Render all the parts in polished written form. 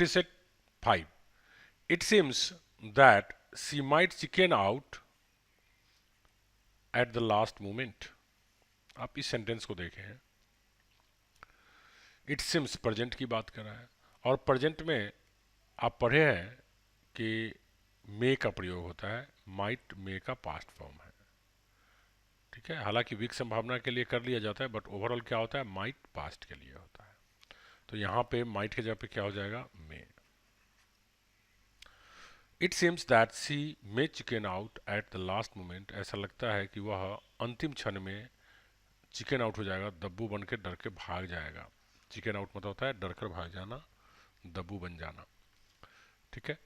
Practice at 5. It seems that she might chicken out at the last moment. आप इस sentence को देखें, it seems present की बात कर रहा है और प्रेजेंट में आप पढ़े हैं कि मे का प्रयोग होता है, माइट मे का पास्ट फॉर्म है, ठीक है। हालांकि वीक संभावना के लिए कर लिया जाता है, बट ओवरऑल क्या होता है, माइट पास्ट के लिए होता है। तो यहाँ पे माइट के जगह पे क्या हो जाएगा, may. It seems that she may chicken out at the last moment, ऐसा लगता है कि वह अंतिम क्षण में चिकन आउट हो जाएगा, दब्बू बन के डर के भाग जाएगा। चिकन आउट मतलब होता है डर कर भाग जाना, दब्बू बन जाना, ठीक है।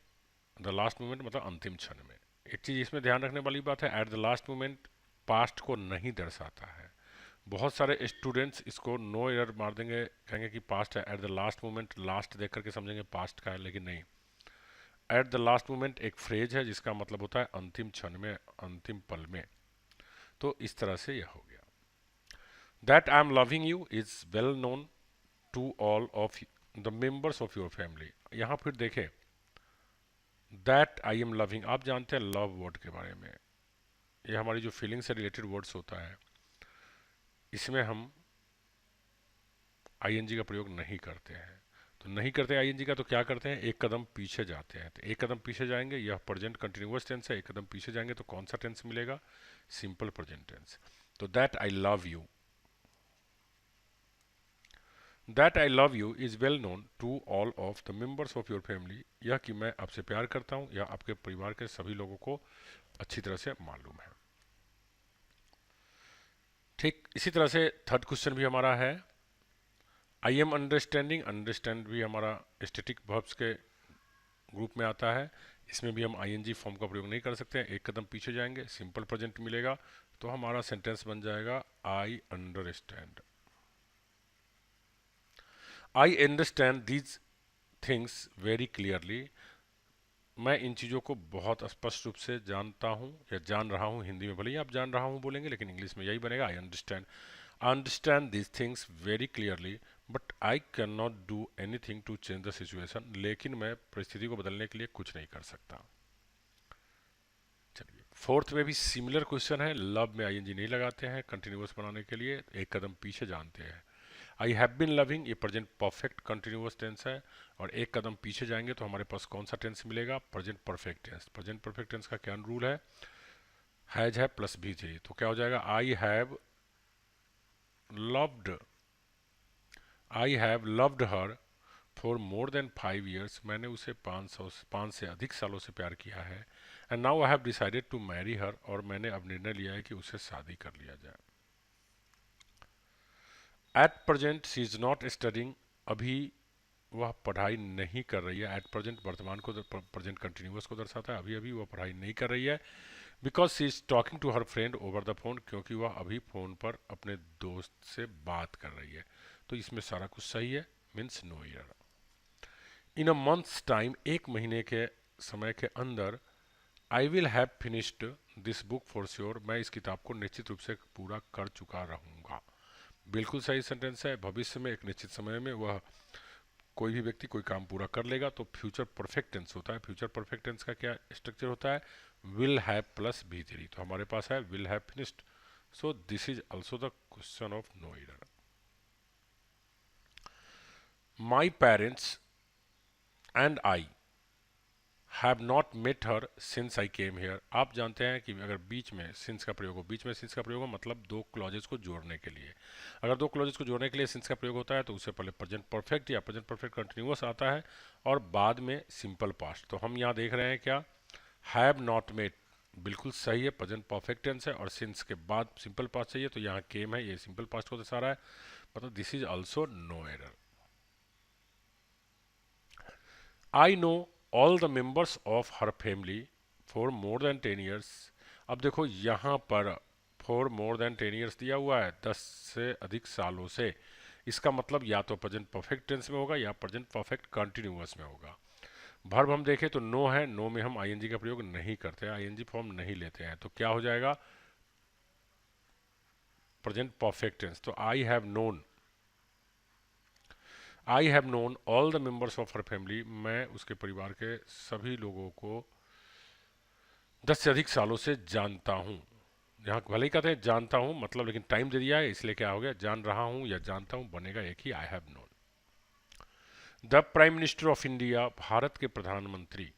द लास्ट मोमेंट मतलब अंतिम क्षण में। एक चीज़ इसमें ध्यान रखने वाली बात है, eight the last moment past को नहीं दर्शाता है। बहुत सारे स्टूडेंट्स इसको नो एरर मार देंगे, कहेंगे कि पास्ट है, eight the last moment last देख करके समझेंगे पास्ट का है, लेकिन नहीं। एट द लास्ट मोमेंट एक फ्रेज है जिसका मतलब होता है अंतिम क्षण में, अंतिम पल में। तो इस तरह से यह हो गया। That I am loving you is well known to all of the members of your family. यहाँ फिर देखें, दैट आई एम लविंग, आप जानते हैं लव वर्ड के बारे में, ये हमारी जो फीलिंग से रिलेटेड वर्ड्स होता है, इसमें हम आईएनजी का प्रयोग नहीं करते हैं। तो नहीं करते आईएनजी का, तो क्या करते हैं, एक कदम पीछे जाते हैं। तो एक कदम पीछे जाएंगे, यह प्रेजेंट कंटिन्यूअस टेंस है, एक कदम पीछे जाएंगे तो कौन सा टेंस मिलेगा, सिंपल प्रेजेंट टेंस। तो that I love you, that I love you is well known to all of the members of your family, यह कि मैं आपसे प्यार करता हूँ यह आपके परिवार के सभी लोगों को अच्छी तरह से मालूम है। ठीक इसी तरह से थर्ड क्वेश्चन भी हमारा है, आई एम अंडरस्टैंडिंग, अंडरस्टैंड भी हमारा स्टैटिक वर्ब्स के ग्रुप में आता है। इसमें भी हम आईएनजी फॉर्म का प्रयोग नहीं कर सकते हैं, एक कदम पीछे जाएंगे, सिंपल प्रेजेंट मिलेगा, तो हमारा सेंटेंस बन जाएगा आई understand. I understand these things very clearly, मैं इन चीज़ों को बहुत स्पष्ट रूप से जानता हूँ या जान रहा हूँ। हिंदी में भले ही आप जान रहा हूँ बोलेंगे, लेकिन इंग्लिश में यही बनेगा, I understand. I understand these things very clearly but I can not do anything to change the situation, लेकिन मैं परिस्थिति को बदलने के लिए कुछ नहीं कर सकता। चलिए फोर्थ में भी सिमिलर क्वेश्चन है, लव में आईएनजी नहीं लगाते हैं कंटिन्यूअस बनाने के लिए, एक कदम पीछे जानते हैं। आई हैव बिन लविंग, ये प्रेजेंट परफेक्ट कंटिन्यूअस टेंस है, और एक कदम पीछे जाएंगे तो हमारे पास कौन सा टेंस मिलेगा, present perfect tense. Present perfect tense का क्या रूल हैज है प्लस भी चाहिए, तो क्या हो जाएगा, I have loved, I have loved her for more than 5 years, मैंने उसे 5 से अधिक सालों से प्यार किया है। And now I have decided to marry her, और मैंने अब निर्णय लिया है कि उसे शादी कर लिया जाए। At present she is not studying, अभी वह पढ़ाई नहीं कर रही है। एट प्रेजेंट वर्तमान को, प्रेजेंट कंटिन्यूअस को दर्शाता है, अभी अभी वह पढ़ाई नहीं कर रही है। Because she is talking to her friend over the phone, क्योंकि वह अभी फ़ोन पर अपने दोस्त से बात कर रही है। तो इसमें सारा कुछ सही है, means no year. In a months time, एक महीने के समय के अंदर, I will have finished this book for sure, मैं इस किताब को निश्चित रूप से पूरा कर चुका रहूँगा। बिल्कुल सही सेंटेंस है, भविष्य में एक निश्चित समय में वह कोई भी व्यक्ति कोई काम पूरा कर लेगा, तो फ्यूचर परफेक्ट टेंस होता है। फ्यूचर परफेक्ट टेंस का क्या स्ट्रक्चर होता है, will have plus be three, तो हमारे पास है will have finished, so this is also the question of no error. My parents and I have not met her since I came here, आप जानते हैं कि अगर बीच में सिंस का प्रयोग हो, बीच में सिंस का प्रयोग हो मतलब दो क्लॉजेस को जोड़ने के लिए, अगर दो क्लॉजेस को जोड़ने के लिए सिंस का प्रयोग होता है तो उससे पहले प्रेजेंट परफेक्ट या प्रेजेंट परफेक्ट कंटिन्यूअस आता है और बाद में सिंपल पास्ट। तो हम यहाँ देख रहे हैं क्या, हैव नॉट मेट, बिल्कुल सही है, प्रेजेंट परफेक्ट टेंस है और सिंस के बाद सिंपल पास्ट चाहिए, तो यहाँ केम है, ये सिंपल पास्ट को दर्शा रहा है, मतलब this is also no error. I know all the members of her family for more than 10 years, अब देखो यहाँ पर फॉर मोर देन 10 years दिया हुआ है, 10 से अधिक सालों से, इसका मतलब या तो प्रेजेंट परफेक्ट टेंस में होगा या प्रेजेंट परफेक्ट कंटिन्यूअस में होगा। वर्ब हम देखें तो नो है, नो में हम आईएनजी का प्रयोग नहीं करते, आईएनजी फॉर्म नहीं लेते हैं, तो क्या हो जाएगा, प्रेजेंट परफेक्ट टेंस। तो I have known, I have known all the members of her family, मैं उसके परिवार के सभी लोगों को 10 से अधिक सालों से जानता हूँ। यहाँ भले ही कहते हैं जानता हूँ मतलब, लेकिन टाइम दे दिया है इसलिए क्या हो गया, जान रहा हूँ या जानता हूँ बनेगा एक ही, I have known. The prime minister of India, Bharat के प्रधानमंत्री,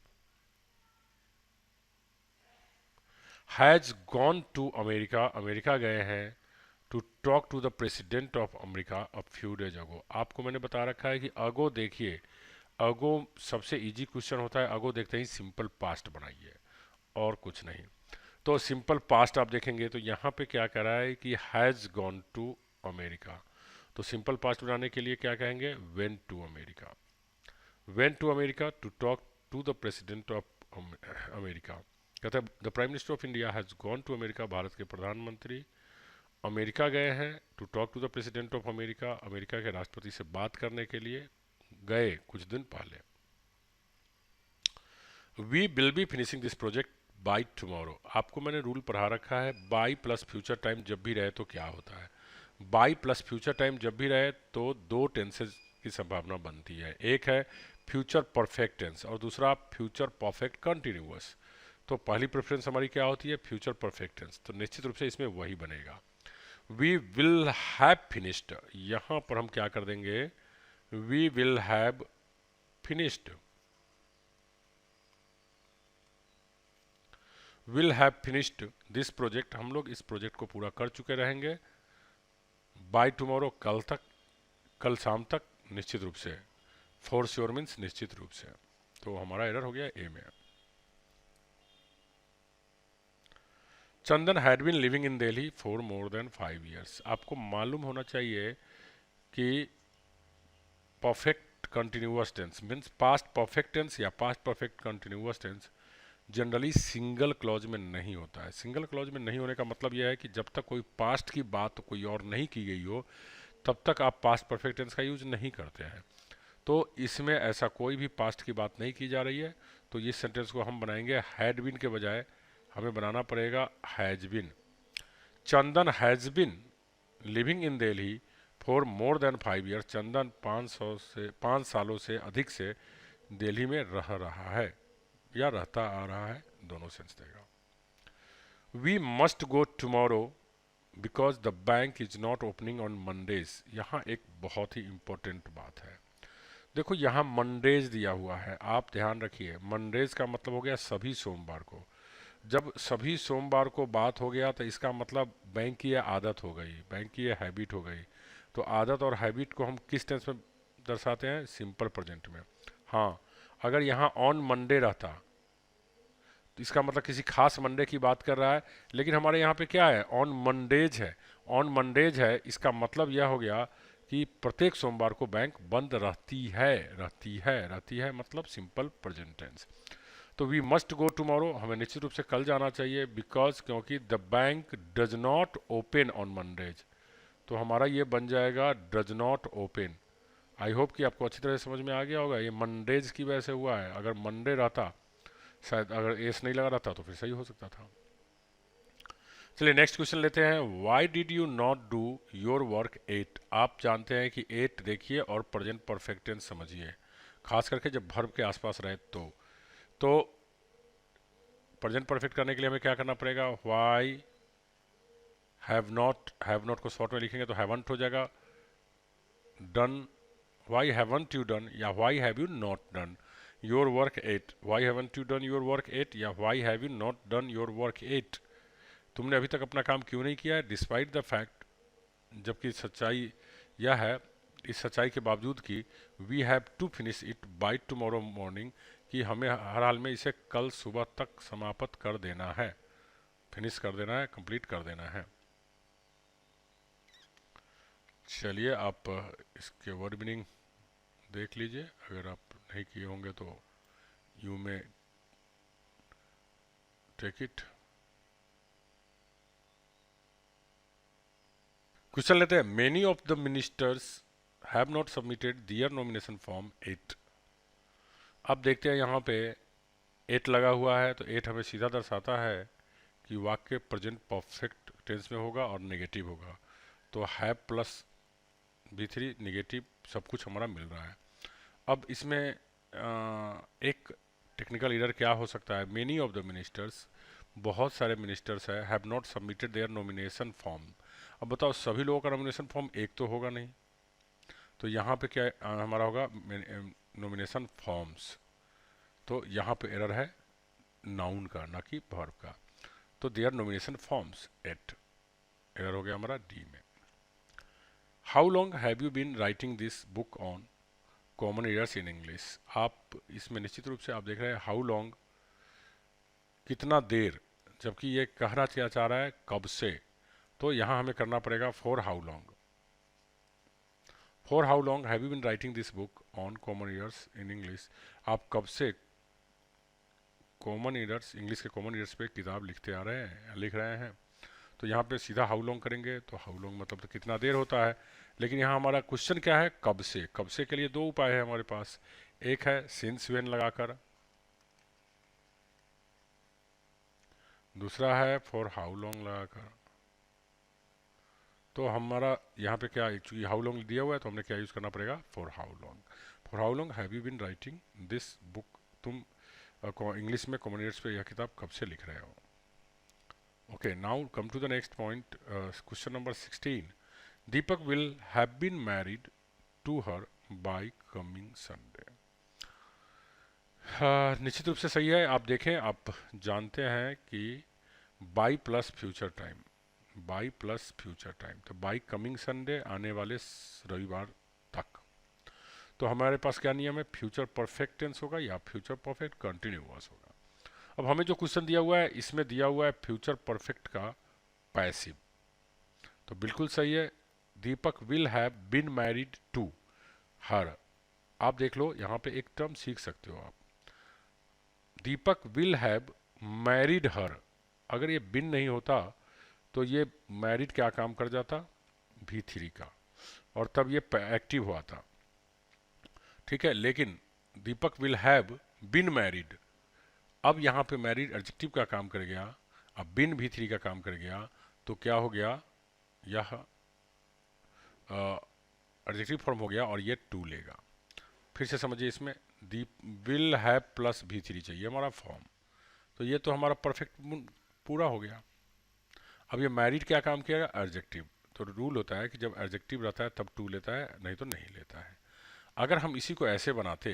has gone to America, America गए हैं, to talk to the president of America a few days ago. आपको मैंने बता रखा है कि अगो देखिए, अगो सबसे इजी क्वेश्चन होता है, अगो देखते ही सिंपल पास्ट बनाइए और कुछ नहीं। तो सिंपल पास्ट आप देखेंगे तो यहाँ पे क्या कह रहा है कि हैज़ गॉन टू अमेरिका, तो सिंपल पास्ट बनाने के लिए क्या कहेंगे, went to America. Went to America to talk to the president of America. कहता है the prime minister of India has gone to America, भारत के प्रधानमंत्री अमेरिका गए हैं, to talk to the president of America, America के राष्ट्रपति से बात करने के लिए गए कुछ दिन पहले। We will be finishing this project by tomorrow. आपको मैंने रूल पढ़ा रखा है, बाई प्लस फ्यूचर टाइम जब भी रहे तो क्या होता है, बाई प्लस फ्यूचर टाइम जब भी रहे तो दो टेंसेज की संभावना बनती है, एक है फ्यूचर परफेक्ट टेंस और दूसरा फ्यूचर परफेक्ट कंटिन्यूअस। तो पहली प्रेफरेंस हमारी क्या होती है, फ्यूचर परफेक्ट टेंस, तो निश्चित रूप से इसमें वही बनेगा। वी विल हैव फिनिश्ड, यहाँ पर हम क्या कर देंगे, we will have finished, will have finished this project, हम लोग इस प्रोजेक्ट को पूरा कर चुके रहेंगे, बाय टुमारो, कल तक, कल शाम तक, निश्चित रूप से, फॉर श्योर मीन्स निश्चित रूप से। तो हमारा एरर हो गया ए में। Chandan had been living in Delhi for more than 5 years. आपको मालूम होना चाहिए कि perfect continuous tense means past perfect tense या past perfect continuous tense generally single clause में नहीं होता है। सिंगल क्लॉज में नहीं होने का मतलब यह है कि जब तक कोई पास्ट की बात कोई और नहीं की गई हो तब तक आप पास्ट परफेक्ट टेंस का यूज नहीं करते हैं। तो इसमें ऐसा कोई भी पास्ट की बात नहीं की जा रही है, तो इस सेंटेंस को हम बनाएंगे हैड बीन के बजाय हमें बनाना पड़ेगा has been. Chandan has been living in Delhi for more than 5 year, Chandan 5 सालों से अधिक से दिल्ली में रह रहा है या रहता आ रहा है, दोनों सेंस देगा। We must go tomorrow because the bank is not opening on Mondays. यहाँ एक बहुत ही इंपॉर्टेंट बात है, देखो यहाँ मंडेज दिया हुआ है, आप ध्यान रखिए, मंडेज का मतलब हो गया सभी सोमवार को। जब सभी सोमवार को बात हो गया तो इसका मतलब बैंक की यह आदत हो गई, बैंक की यह हैबिट हो गई। तो आदत और हैबिट को हम किस टेंस में दर्शाते हैं, सिंपल प्रेजेंट में। हाँ, अगर यहाँ ऑन मंडे रहता तो इसका मतलब किसी खास मंडे की बात कर रहा है, लेकिन हमारे यहाँ पे क्या है, ऑन मंडेज है। ऑन मंडेज है इसका मतलब यह हो गया कि प्रत्येक सोमवार को बैंक बंद रहती है, रहती है मतलब सिंपल प्रेजेंट टेंस। तो वी मस्ट गो टुमारो, हमें निश्चित रूप से कल जाना चाहिए, बिकॉज क्योंकि the bank does not open on Mondays, तो हमारा ये बन जाएगा does not open. I hope कि आपको अच्छी तरह से समझ में आ गया होगा, ये मंडेज की वजह से हुआ है, अगर मंडे रहता, शायद अगर एस नहीं लगा रहता तो फिर सही हो सकता था। चलिए नेक्स्ट क्वेश्चन लेते हैं, Y did you not do your work eight. आप जानते हैं कि एट देखिए और प्रेजेंट परफेक्ट टेंस समझिए, खास करके जब वर्ब के आसपास रहे तो प्रेजेंट परफेक्ट करने के लिए हमें क्या करना पड़ेगा, वाई हैव नॉट को शॉर्ट में लिखेंगे तो हैवंट हो जाएगा, done, why haven't you done या why have you not done your work at, why haven't you done your work at या why have you not done your work at. तुमने अभी तक अपना काम क्यों नहीं किया है, डिस्पाइट द फैक्ट, जबकि सच्चाई यह है, इस सच्चाई के बावजूद कि we have to finish it by tomorrow morning, कि हमें हर हाल में इसे कल सुबह तक समाप्त कर देना है, फिनिश कर देना है, कंप्लीट कर देना है। चलिए आप इसके वर्ड मीनिंग देख लीजिए, अगर आप नहीं किए होंगे तो यू में टेक इट। क्वेश्चन लेते हैं, many of the ministers have not submitted their nomination form 8। अब देखते हैं यहाँ पे 8 लगा हुआ है, तो 8 हमें सीधा दर्शाता है कि वाक्य प्रेजेंट परफेक्ट टेंस में होगा और नेगेटिव होगा, तो हैव प्लस V3 नेगेटिव सब कुछ हमारा मिल रहा है। अब इसमें एक टेक्निकल एरर क्या हो सकता है, मेनी ऑफ द मिनिस्टर्स, बहुत सारे मिनिस्टर्स है, have not submitted there nomination form. अब बताओ सभी लोगों का नॉमिनेशन फॉर्म एक तो होगा नहीं, तो यहाँ पे क्या हमारा होगा, नॉमिनेशन फॉर्म्स। तो यहाँ पे एरर है नाउन का, ना कि वर्ब का। तो their nomination forms eight, error हो गया हमारा डी में। How long have you been writing this book on common errors in English. आप इसमें निश्चित रूप से आप देख रहे हैं हाउ लॉन्ग, कितना देर, जबकि ये कहना क्या चाह रहा है कब से। तो यहाँ हमें करना पड़ेगा for how long. For how long have you been writing this book on common errors in English. आप कब से कॉमन एरर्स, इंग्लिश के कॉमन एरर्स पे किताब लिखते आ रहे हैं, लिख रहे हैं। तो यहाँ पे सीधा हाउ लॉन्ग करेंगे, तो हाउ लॉन्ग मतलब तो कितना देर होता है। लेकिन यहाँ हमारा क्वेश्चन क्या है, कब से। कब से के लिए दो उपाय है हमारे पास, एक है सिंस व्हेन लगाकर, दूसरा है फॉर हाउ लॉन्ग लगाकर। तो हमारा यहाँ पे क्या, चूंकि हाउ लॉन्ग दिया हुआ है तो हमने क्या यूज़ करना पड़ेगा, for how long. For how long have you been writing this book, तुम इंग्लिश में कॉमन एरर्स पे यह किताब कब से लिख रहे हो। Okay, now come to the next point, question number 16। Deepak will have been married to her by coming Sunday. निश्चित रूप से सही है। आप देखें, आप जानते हैं कि by plus future time, by plus future time, तो बाई कमिंग संडे, आने वाले रविवार तक। तो हमारे पास क्या नियम है, फ्यूचर परफेक्ट टेंस होगा या फ्यूचर परफेक्ट कंटिन्यूअस होगा। अब हमें जो क्वेश्चन दिया हुआ है इसमें दिया हुआ है फ्यूचर परफेक्ट का पैसिव, तो बिल्कुल सही है। Deepak will have been married to her. आप देख लो यहाँ पे एक टर्म सीख सकते हो आप, दीपक विल हैव मैरिड हर। अगर ये बिन नहीं होता तो ये मैरिड क्या काम कर जाता, V3 का, और तब ये एक्टिव हुआ था, ठीक है। लेकिन दीपक विल हैव बिन मैरिड, अब यहाँ पे मैरिड एडजेक्टिव का काम कर गया, अब बिन V3 का काम कर गया, तो क्या हो गया, यह एडजेक्टिव फॉर्म हो गया और ये टू लेगा। फिर से समझिए, इसमें दीप विल हैव प्लस V3 चाहिए हमारा फॉर्म, तो ये तो हमारा परफेक्ट पूरा हो गया। अब ये मैरिड क्या काम किया, एडजेक्टिव। तो रूल होता है कि जब एडजेक्टिव रहता है तब टू लेता है, नहीं तो नहीं लेता है। अगर हम इसी को ऐसे बनाते,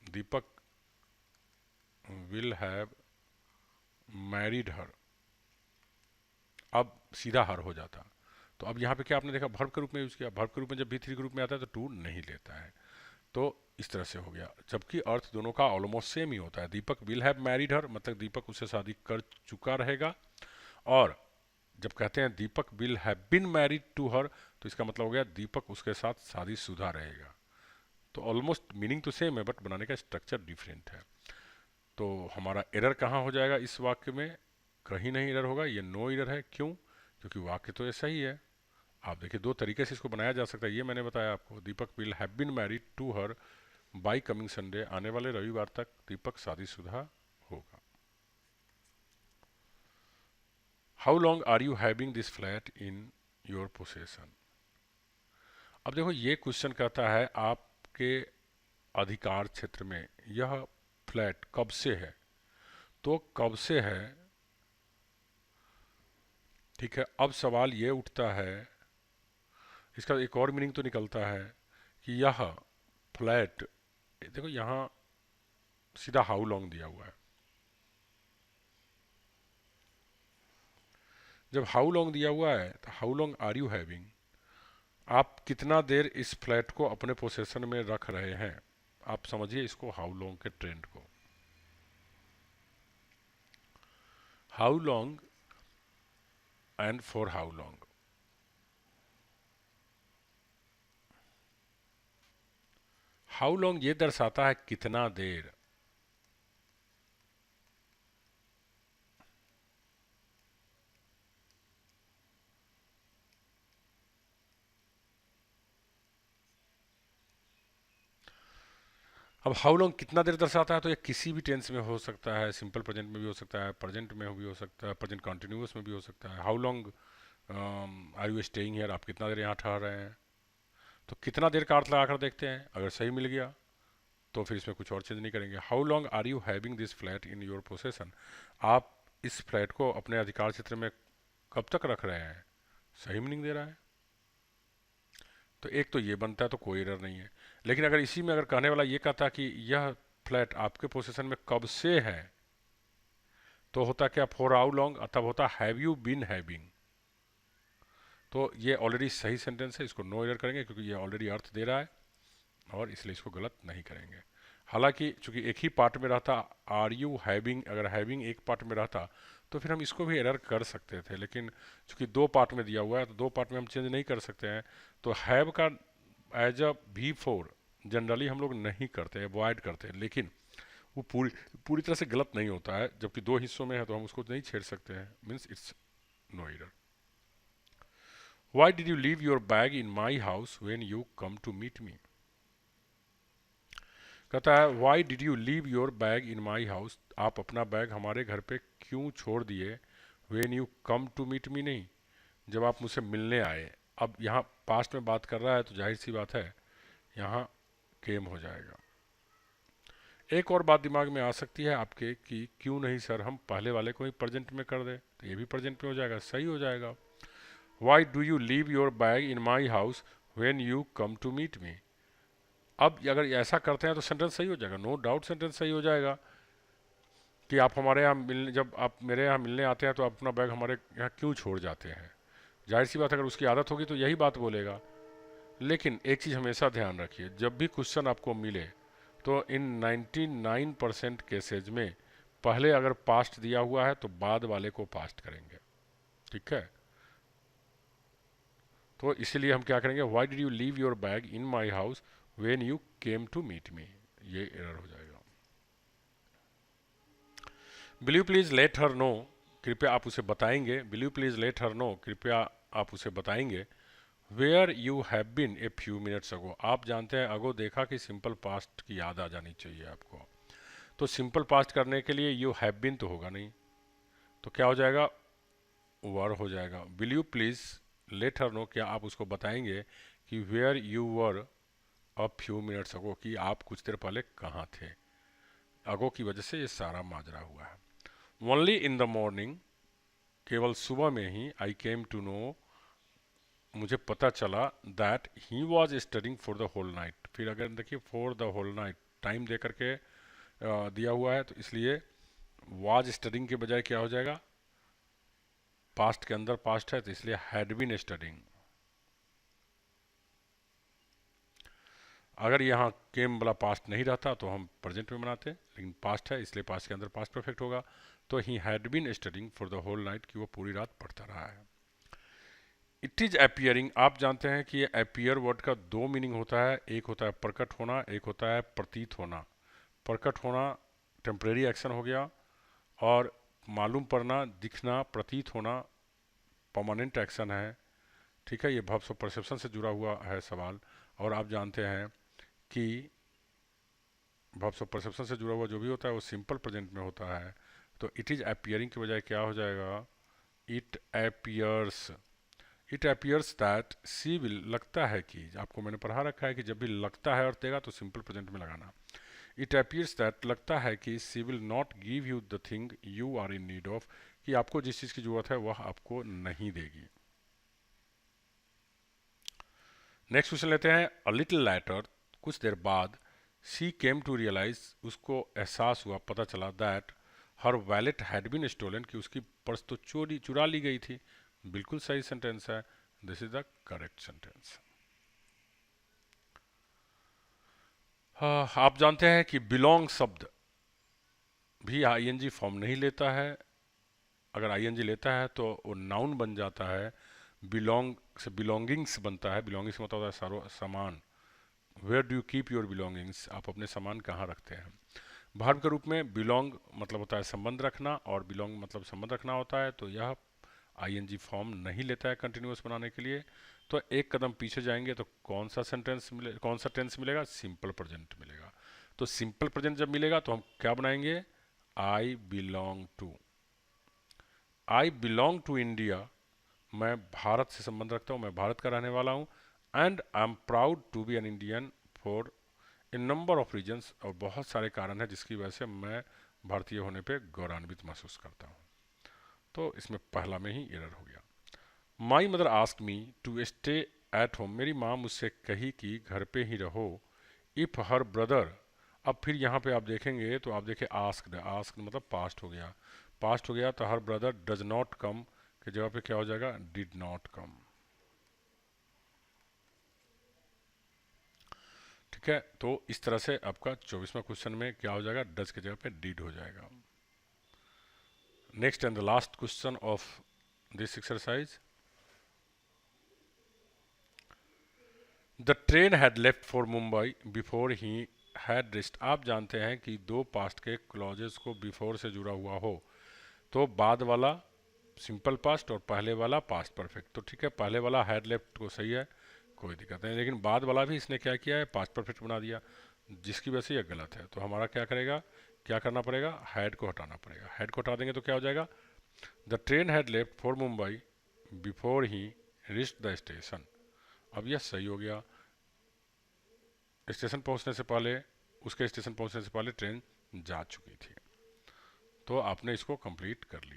दीपक विल हैव मैरिड हर, अब सीधा हर हो जाता। तो अब यहाँ पे क्या आपने देखा, वर्ब के रूप में यूज़ किया, वर्ब के रूप में जब V3 के रूप में आता है तो टू नहीं लेता है। तो इस तरह से हो गया, जबकि अर्थ दोनों का ऑलमोस्ट सेम ही होता है। दीपक विल हैव मैरिड हर मतलब दीपक उससे शादी कर चुका रहेगा, और जब कहते हैं Deepak will have been married to her, तो इसका मतलब हो गया दीपक उसके साथ शादीशुदा रहेगा। तो ऑलमोस्ट मीनिंग तो सेम है, बट बनाने का स्ट्रक्चर डिफरेंट है। तो हमारा एरर कहाँ हो जाएगा इस वाक्य में, कहीं नहीं एरर होगा, ये नो एरर है। क्यों, क्योंकि वाक्य तो ऐसा ही है। आप देखिए दो तरीके से इसको बनाया जा सकता है, ये मैंने बताया आपको, Deepak will have been married to her by coming Sunday, आने वाले रविवार तक दीपक शादीशुदा होगा। How long are you having this flat in your possession. अब देखो ये क्वेश्चन कहता है आपके अधिकार क्षेत्र में यह फ्लैट कब से है, तो कब से है, ठीक है। अब सवाल ये उठता है, इसका एक और मीनिंग तो निकलता है कि यह फ्लैट, देखो यहाँ सीधा हाउ लॉन्ग दिया हुआ है, जब हाउ लॉन्ग दिया हुआ है तो how long are you having, आप कितना देर इस फ्लैट को अपने पोसेशन में रख रहे हैं। आप समझिए इसको हाउ लॉन्ग के ट्रेंड को, how long and for how long. How long ये दर्शाता है कितना देर, अब हाउ लॉन्ग कितना देर दर्शाता है, तो ये किसी भी टेंस में हो सकता है, सिंपल प्रेजेंट में भी हो सकता है, प्रेजेंट में भी हो सकता है, प्रेजेंट कंटिन्यूअस में भी हो सकता है। How long are you staying here, आप कितना देर यहाँ ठहर रहे हैं। तो कितना देर का अर्थ लगाकर देखते हैं, अगर सही मिल गया तो फिर इसमें कुछ और चेंज नहीं करेंगे। How long are you having this flat in your possession, आप इस फ्लैट को अपने अधिकार क्षेत्र में कब तक रख रहे हैं, सही मीनिंग दे रहा है। तो एक तो ये बनता है, तो कोई एरर नहीं है। लेकिन अगर इसी में अगर कहने वाला ये कहता कि यह फ्लैट आपके पोसेशन में कब से है, तो होता क्या, फॉर हाउ लॉन्ग, तब होता हैव यू बीन हैविंग। तो ये ऑलरेडी सही सेंटेंस है, इसको नो एरर करेंगे क्योंकि ये ऑलरेडी अर्थ दे रहा है और इसलिए इसको गलत नहीं करेंगे। हालांकि चूंकि एक ही पार्ट में रहता आर यू हैविंग, अगर हैविंग एक पार्ट में रहता तो फिर हम इसको भी एरर कर सकते थे, लेकिन चूंकि दो पार्ट में दिया हुआ है तो दो पार्ट में हम चेंज नहीं कर सकते हैं। तो हैव का एज अ भी फोर जनरली हम लोग नहीं करते, अवॉइड करते हैं, लेकिन वो पूरी पूरी तरह से गलत नहीं होता है, जबकि दो हिस्सों में है तो हम उसको नहीं छेड़ सकते हैं, means it's no error. Why did you leave your bag in my house when you come to meet me, कहता है why did you leave your bag in my house, आप अपना बैग हमारे घर पे क्यों छोड़ दिए, when you come to meet me नहीं, जब आप मुझसे मिलने आए। अब यहाँ पास्ट में बात कर रहा है तो जाहिर सी बात है यहाँ केम हो जाएगा। एक और बात दिमाग में आ सकती है आपके कि क्यों नहीं सर हम पहले वाले को ही प्रेजेंट में कर दे, तो ये भी प्रेजेंट में हो जाएगा, सही हो जाएगा। Why do you leave your bag in my house when you come to meet me, अब अगर ऐसा करते हैं तो सेंटेंस सही हो जाएगा, नो डाउट सेंटेंस सही हो जाएगा कि आप हमारे यहाँ मिलने, जब आप मेरे यहाँ मिलने आते हैं तो आप अपना बैग हमारे यहाँ क्यों छोड़ जाते हैं। जाहिर सी बात, अगर उसकी आदत होगी तो यही बात बोलेगा। लेकिन एक चीज़ हमेशा ध्यान रखिए, जब भी क्वेश्चन आपको मिले तो इन 99% केसेज में पहले अगर पास्ट दिया हुआ है तो बाद वाले को पास्ट करेंगे, ठीक है। तो इसीलिए हम क्या करेंगे, why did you leave your bag in my house when you came to meet me, ये एरर हो जाएगा। Will you please let her know, कृपया आप उसे बताएंगे, will you please let her know, कृपया आप उसे बताएंगे, where you have been a few minutes ago, आप जानते हैं अगो देखा कि सिंपल पास्ट की याद आ जानी चाहिए आपको, तो सिंपल पास्ट करने के लिए यू हैव बीन तो होगा नहीं, तो क्या हो जाएगा, वर हो जाएगा। Will you please let her know, क्या आप उसको बताएंगे कि where you were a few minutes ago, कि आप कुछ देर पहले कहाँ थे, अगो की वजह से ये सारा माजरा हुआ है। ओनली इन द मॉर्निंग, केवल सुबह में ही, आई केम टू नो, मुझे पता चला, that he was studying for the whole night, फिर अगर देखिए for the whole night time दे करके दिया हुआ है तो इसलिए वाज स्टडिंग के बजाय क्या हो जाएगा, पास्ट के अंदर पास्ट है तो इसलिए हैड बीन स्टडिंग। अगर यहाँ केम वाला पास्ट नहीं रहता तो हम प्रेजेंट में बनाते, लेकिन पास्ट है इसलिए पास्ट के अंदर पास्ट परफेक्ट होगा, तो he had been studying for the whole night, कि वो पूरी रात पढ़ता रहा है। इट इज अपियरिंग, आप जानते हैं कि ये अपियर वर्ड का दो मीनिंग होता है, एक होता है प्रकट होना, एक होता है प्रतीत होना। प्रकट होना टेम्परेरी एक्शन हो गया, और मालूम पड़ना, दिखना, प्रतीत होना परमानेंट एक्शन है, ठीक है। ये वर्ब्स ऑफ परसेप्शन से जुड़ा हुआ है सवाल, और आप जानते हैं कि वर्ब्स ऑफ परसेप्शन से जुड़ा हुआ जो भी होता है वो सिंपल प्रेजेंट में होता है, तो इट इज अपियरिंग के बजाय क्या हो जाएगा, it appears. It appears that she will, लगता है कि, आपको मैंने पढ़ा रखा है कि जब भी लगता है अर्थ देगा तो सिंपल प्रेजेंट में लगाना। इट अपियर्स दैट, लगता है कि she will not give you the thing you are in need of, कि आपको जिस चीज़ की जरूरत है वह आपको नहीं देगी। नेक्स्ट क्वेश्चन लेते हैं, अ लिटिल लैटर, कुछ देर बाद, सी केम टू रियलाइज, उसको एहसास हुआ, पता चला, that her wallet had been stolen, कि उसकी पर्स तो चोरी चुरा ली गई थी। बिल्कुल सही सेंटेंस है, this is the correct sentence. आप जानते हैं कि बिलोंग शब्द भी आईएनजी फॉर्म नहीं लेता है, अगर आईएनजी लेता है तो वो नाउन बन जाता है। बिलोंग से बिलोंगिंग्स बनता है, बिलोंगिंग्स मतलब होता है सामान, where do you keep your belongings, आप अपने सामान कहाँ रखते हैं। वर्ब के रूप में बिलोंग मतलब होता है संबंध रखना, और बिलोंग मतलब संबंध रखना होता है, तो यह आईएनजी फॉर्म नहीं लेता है कंटिन्यूअस बनाने के लिए। तो एक कदम पीछे जाएंगे तो कौन सा सेंटेंस मिले, कौन सा टेंस मिलेगा, सिंपल प्रेजेंट मिलेगा। तो सिंपल प्रेजेंट जब मिलेगा तो हम क्या बनाएंगे, I belong to, I belong to India, मैं भारत से संबंध रखता हूँ, मैं भारत का रहने वाला हूँ। And I am proud to be an Indian for in number of reasons, और बहुत सारे कारण हैं जिसकी वजह से मैं भारतीय होने पे गौरवान्वित महसूस करता हूँ। तो इसमें पहला में ही एरर हो गया। My mother ask me to stay at home, मेरी माँ मुझसे कही कि घर पे ही रहो। इफ़ हर ब्रदर, अब फिर यहाँ पे आप देखेंगे तो आप देखें आस्क्ड, आस्क्ड मतलब पास्ट हो गया, पास्ट हो गया तो her brother does not come के जगह पे क्या हो जाएगा, डिड नॉट कम। ठीक है, तो इस तरह से आपका 24वां क्वेश्चन में क्या हो जाएगा, डज की जगह पे डिड हो जाएगा। Next and the last question of this exercise, the train had left for Mumbai before he had wrist, आप जानते हैं कि दो पास्ट के क्लॉजेस को बिफोर से जुड़ा हुआ हो तो बाद वाला सिंपल पास्ट और पहले वाला पास्ट परफेक्ट, तो ठीक है पहले वाला हैड लेफ्ट को सही है, कोई दिक्कत नहीं, लेकिन बाद वाला भी इसने क्या किया है, पास्ट परफेक्ट बना दिया, जिसकी वजह से यह गलत है। तो हमारा क्या करेगा, क्या करना पड़ेगा, हैड को हटाना पड़ेगा, हैड को हटा देंगे तो क्या हो जाएगा, the train had left for Mumbai before he reached the station. अब यह सही हो गया, स्टेशन पहुंचने से पहले, उसके स्टेशन पहुंचने से पहले ट्रेन जा चुकी थी। तो आपने इसको कंप्लीट कर लिया।